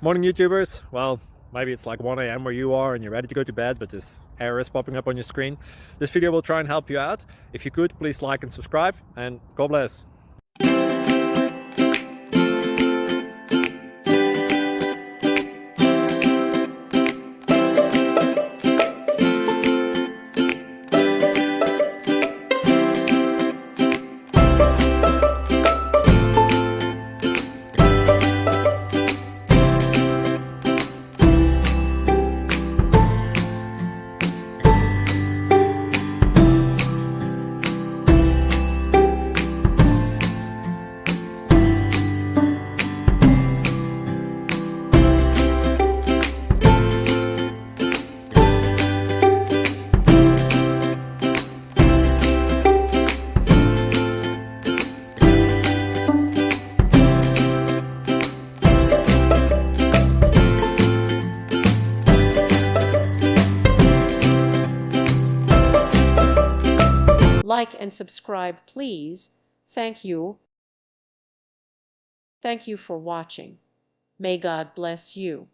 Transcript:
Morning YouTubers. Well, maybe it's like 1 a.m. where you are and you're ready to go to bed, but this error is popping up on your screen. This video will try and help you out. If you could, please like and subscribe, and God bless. Like and subscribe, please. Thank you. Thank you for watching. May God bless you.